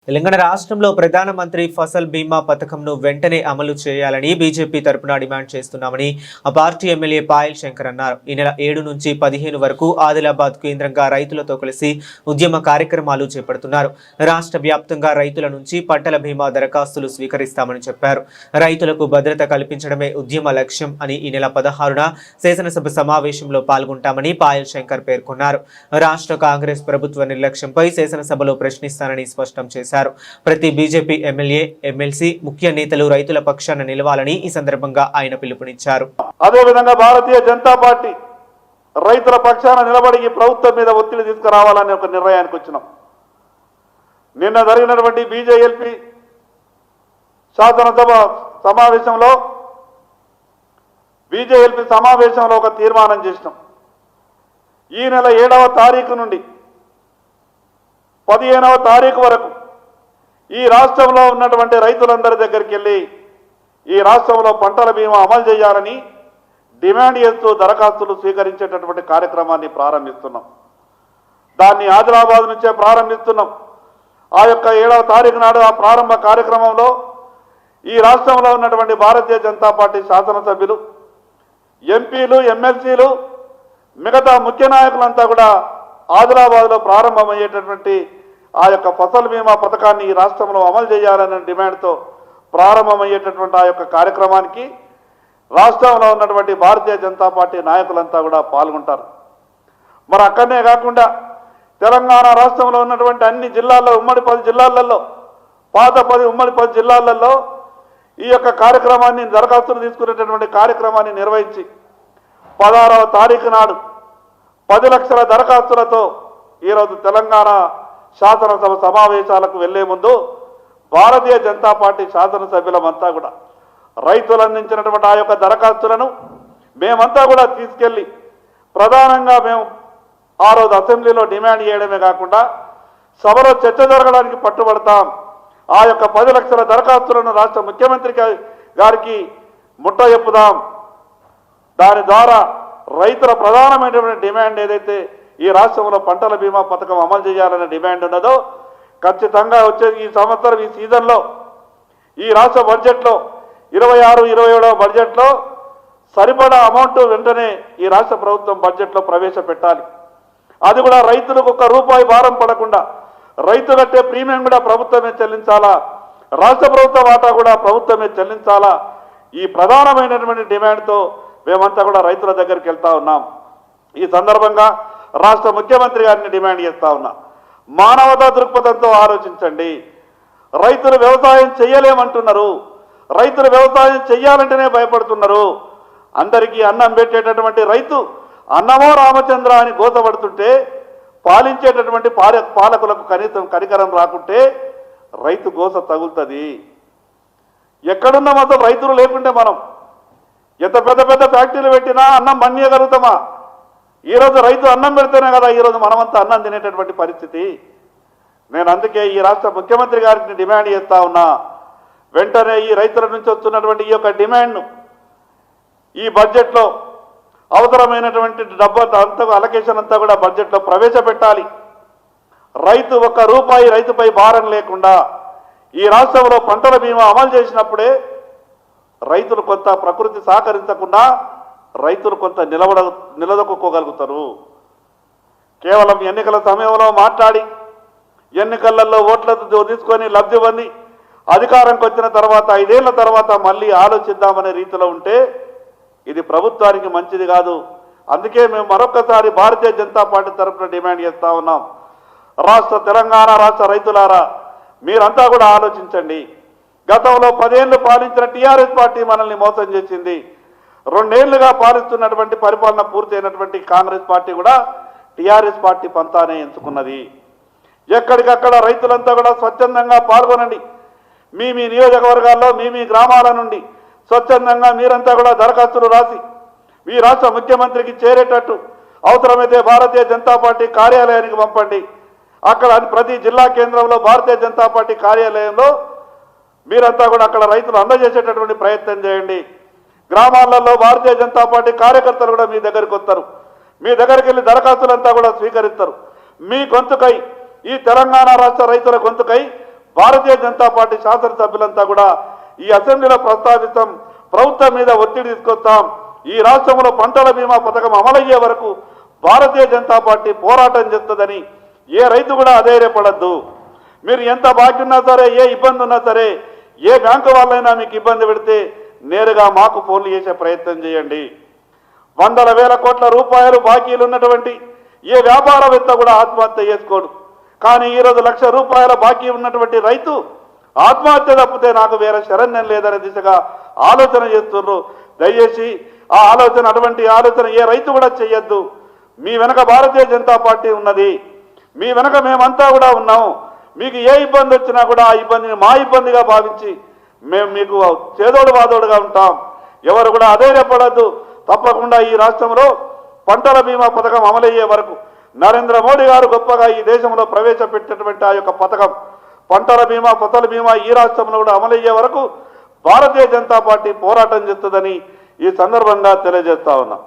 తెలంగాణ రాష్ట్రంలో ప్రధానమంత్రి ఫసల్ బీమా పథకంను వెంటనే అమలు చేయాలని బీజేపీ తరపున డిమాండ్ చేస్తున్నామని ఆ పార్టీ ఎమ్మెల్యే పాయల్ శంకర్ అన్నారు. ఈ నెల 7 నుంచి 15 వరకు ఆదిలాబాద్ కేంద్రంగా రైతులతో కలిసి ఉద్యమ కార్యక్రమాలు చేపడుతున్నారు. రాష్ట్ర వ్యాప్తంగా రైతుల నుంచి పంటల బీమా దరఖాస్తులు స్వీకరిస్తామని చెప్పారు. రైతులకు భద్రత కల్పించడమే ఉద్యమ లక్ష్యం అని ఈ నెల 16న శాసనసభ సమావేశంలో పాల్గొంటామని పాయల్ శంకర్ పేర్కొన్నారు. రాష్ట్ర కాంగ్రెస్ ప్రభుత్వ నిర్లక్ష్యంపై శాసనసభలో ప్రశ్నిస్తానని స్పష్టం చేశారు. ప్రతి బీజేపీ ఎమ్మెల్యే ఎమ్మెల్సీ ముఖ్య నేతలు రైతుల పక్షాన నిలవాలని ఈ సందర్భంగా ఆయన పిలుపునిచ్చారు. అదేవిధంగా భారతీయ జనతా పార్టీ రైతుల పక్షాన నిలబడి ఈ ప్రభుత్వం మీద ఒత్తిడి తీసుకురావాలనే ఒక నిర్ణయానికి వచ్చినాం. నిన్న జరిగినటువంటి బీజేఎల్పీ శాసనసభ సమావేశంలో ఒక తీర్మానం చేసినాం. ఈ నెల 7వ తారీఖు నుండి 15వ తారీఖు వరకు ఈ రాష్ట్రంలో ఉన్నటువంటి రైతులందరి దగ్గరికి వెళ్ళి ఈ రాష్ట్రంలో పంటల బీమా అమలు చేయాలని డిమాండ్ చేస్తూ దరఖాస్తులు స్వీకరించేటటువంటి కార్యక్రమాన్ని ప్రారంభిస్తున్నాం. దాన్ని ఆదిలాబాద్ నుంచే ప్రారంభిస్తున్నాం. ఆ యొక్క 7వ తారీఖు నాడు ఆ ప్రారంభ కార్యక్రమంలో ఈ రాష్ట్రంలో ఉన్నటువంటి భారతీయ జనతా పార్టీ శాసనసభ్యులు, ఎంపీలు, ఎమ్మెల్సీలు, మిగతా ముఖ్య నాయకులంతా కూడా ఆదిలాబాద్లో ప్రారంభమయ్యేటటువంటి ఆ యొక్క ఫసల్ బీమా పథకాన్ని ఈ రాష్ట్రంలో అమలు చేయాలనే డిమాండ్తో ప్రారంభమయ్యేటటువంటి ఆ యొక్క కార్యక్రమానికి రాష్ట్రంలో ఉన్నటువంటి భారతీయ జనతా పార్టీ నాయకులంతా కూడా పాల్గొంటారు. మరి అక్కడనే కాకుండా తెలంగాణ రాష్ట్రంలో ఉన్నటువంటి అన్ని జిల్లాల్లో, ఉమ్మడి 10 జిల్లాలలో, ఉమ్మడి 10 జిల్లాలలో ఈ యొక్క కార్యక్రమాన్ని, దరఖాస్తులు తీసుకునేటటువంటి కార్యక్రమాన్ని నిర్వహించి 16వ తారీఖు నాడు 10 లక్షల దరఖాస్తులతో ఈరోజు తెలంగాణ శాసనసభ సమావేశాలకు వెళ్లే ముందు భారతీయ జనతా పార్టీ శాసనసభ్యులమంతా కూడా రైతులు అందించినటువంటి ఆ యొక్క దరఖాస్తులను మేమంతా కూడా తీసుకెళ్లి ప్రధానంగా మేము ఆ రోజు అసెంబ్లీలో డిమాండ్ చేయడమే కాకుండా సభలో చర్చ జరగడానికి పట్టుబడతాం. ఆ యొక్క 10 లక్షల దరఖాస్తులను రాష్ట్ర ముఖ్యమంత్రి గారికి ముట్టజెప్పుదాం. దాని ద్వారా రైతుల ప్రధానమైనటువంటి డిమాండ్ ఏదైతే ఈ రాష్ట్రంలో పంటల బీమా పథకం అమలు చేయాలనే డిమాండ్ ఉన్నదో ఖచ్చితంగా వచ్చే ఈ సంవత్సరం ఈ సీజన్లో ఈ రాష్ట్ర బడ్జెట్లో 26-27వ బడ్జెట్లో సరిపడా అమౌంట్ వెంటనే ఈ రాష్ట్ర ప్రభుత్వం బడ్జెట్లో ప్రవేశపెట్టాలి. అది కూడా రైతులకు ₹1 భారం పడకుండా రైతు కట్టే ప్రీమియం కూడా ప్రభుత్వమే చెల్లించాలా, రాష్ట్ర ప్రభుత్వ వాటా కూడా ప్రభుత్వమే చెల్లించాలా. ఈ ప్రధానమైనటువంటి డిమాండ్తో మేమంతా కూడా రైతుల దగ్గరికి వెళ్తా ఉన్నాం. ఈ సందర్భంగా రాష్ట్ర ముఖ్యమంత్రి గారిని డిమాండ్ చేస్తా ఉన్నా, మానవతా దృక్పథంతో ఆలోచించండి. రైతులు వ్యవసాయం చేయలేమంటున్నారు, రైతులు వ్యవసాయం చేయాలంటేనే భయపడుతున్నారు. అందరికీ అన్నం పెట్టేటటువంటి రైతు అన్నమో రామచంద్ర అని గోసపడుతుంటే, పాలించేటటువంటి పాలకులకు కనీసం కనికరం రాకుంటే రైతు గోస తగులుతుంది. ఎక్కడున్నాం అసలు రైతులు లేకుంటే మనం ఎంత పెద్ద పెద్ద ఫ్యాక్టరీలు పెట్టినా అన్నం మన్యగలుగుతామా? ఈరోజు రైతు అన్నం పెడితేనే కదా ఈరోజు మనమంతా అన్నం తినేటటువంటి పరిస్థితి. నేను అందుకే ఈ రాష్ట్ర ముఖ్యమంత్రి గారికి డిమాండ్ చేస్తా ఉన్నా, వెంటనే ఈ రైతుల నుంచి వస్తున్నటువంటి ఈ యొక్క డిమాండ్ను ఈ బడ్జెట్లో అవసరమైనటువంటి డబ్బు అంతా అలొకేషన్ అంతా కూడా బడ్జెట్లో ప్రవేశపెట్టాలి. రైతు ₹1 రైతుపై భారం లేకుండా ఈ రాష్ట్రంలో పంటల బీమా అమలు చేసినప్పుడే రైతులు కొంత ప్రకృతి సహకరించకుండా రైతులు కొంత నిలదొక్కుకోగలుగుతారు. కేవలం ఎన్నికల సమయంలో మాట్లాడి ఎన్నికలలో ఓట్లతో తీసుకొని లబ్ధి పొంది అధికారంకి వచ్చిన తర్వాత 5 ఏళ్ల తర్వాత మళ్ళీ ఆలోచిద్దామనే రీతిలో ఉంటే ఇది ప్రభుత్వానికి మంచిది కాదు. అందుకే మేము మరొకసారి భారతీయ జనతా పార్టీ తరఫున డిమాండ్ చేస్తా ఉన్నాం, తెలంగాణ రాష్ట్ర రైతులారా మీరంతా కూడా ఆలోచించండి. గతంలో 10 ఏళ్లు పాలించిన టీఆర్ఎస్ పార్టీ మనల్ని మోసం చేసింది. 2 ఏళ్లుగా పాలిస్తున్నటువంటి పరిపాలన పూర్తయినటువంటి కాంగ్రెస్ పార్టీ కూడా టీఆర్ఎస్ పార్టీ పంతానే ఎంచుకున్నది. ఎక్కడికక్కడ రైతులంతా కూడా స్వచ్ఛందంగా పాల్గొనండి. మీ నియోజకవర్గాల్లో మీ గ్రామాల నుండి స్వచ్ఛందంగా మీరంతా కూడా దరఖాస్తులు రాసి ఈ రాష్ట్ర ముఖ్యమంత్రికి చేరేటట్టు అవసరమైతే భారతీయ జనతా పార్టీ కార్యాలయానికి పంపండి. అక్కడ ప్రతి జిల్లా కేంద్రంలో భారతీయ జనతా పార్టీ కార్యాలయంలో మీరంతా కూడా అక్కడ రైతులు అందజేసేటటువంటి ప్రయత్నం చేయండి. గ్రామాలలో భారతీయ జనతా పార్టీ కార్యకర్తలు కూడా మీ దగ్గరికి వస్తారు. మీ దగ్గరికి వెళ్ళి దరఖాస్తులంతా కూడా స్వీకరిస్తారు. మీ గొంతుకై, ఈ తెలంగాణ రాష్ట్ర రైతుల గొంతుకై భారతీయ జనతా పార్టీ శాసనసభ్యులంతా కూడా ఈ అసెంబ్లీలో ప్రస్తావిస్తాం, ప్రభుత్వం మీద ఒత్తిడి తీసుకొస్తాం. ఈ రాష్ట్రంలో పంటల బీమా పథకం అమలయ్యే వరకు భారతీయ జనతా పార్టీ పోరాటం చేస్తుందని ఏ రైతు కూడా అధైర్యపడద్దు. మీరు ఎంత బాకీ ఉన్నా సరే, ఏ ఇబ్బంది ఉన్నా సరే, ఏ బ్యాంకు వాళ్ళైనా మీకు ఇబ్బంది పెడితే నేరుగా మాకు ఫోన్లు చేసే ప్రయత్నం చేయండి. వందల వేల కోట్ల రూపాయలు బాకీలు ఉన్నటువంటి ఏ వ్యాపారవేత్త కూడా ఆత్మహత్య చేసుకోడు. కానీ ఈరోజు ₹1,00,000 బాకీ ఉన్నటువంటి రైతు ఆత్మహత్య తప్పితే నాకు వేరే శరణ్యం లేదనే దిశగా ఆలోచన చేస్తున్నారు. దయచేసి ఆ ఆలోచన, అటువంటి ఆలోచన ఏ రైతు కూడా చేయొద్దు. మీ వెనక భారతీయ జనతా పార్టీ ఉన్నది, మీ వెనక మేమంతా కూడా ఉన్నాం. మీకు ఏ ఇబ్బంది వచ్చినా కూడా ఆ ఇబ్బందిని మా ఇబ్బందిగా భావించి మేము మీకు చేదోడు వాదోడుగా ఉంటాం. ఎవరు కూడా అధైర్యపడద్దు. తప్పకుండా ఈ రాష్ట్రంలో పంటల బీమా పథకం అమలయ్యే వరకు నరేంద్ర మోడీ గారు గొప్పగా ఈ దేశంలో ప్రవేశపెట్టినటువంటి ఆ యొక్క పథకం పంటల బీమా, ఫసల్ బీమా ఈ రాష్ట్రంలో కూడా అమలయ్యే వరకు భారతీయ జనతా పార్టీ పోరాటం చేస్తుందని ఈ సందర్భంగా తెలియజేస్తా ఉన్నా.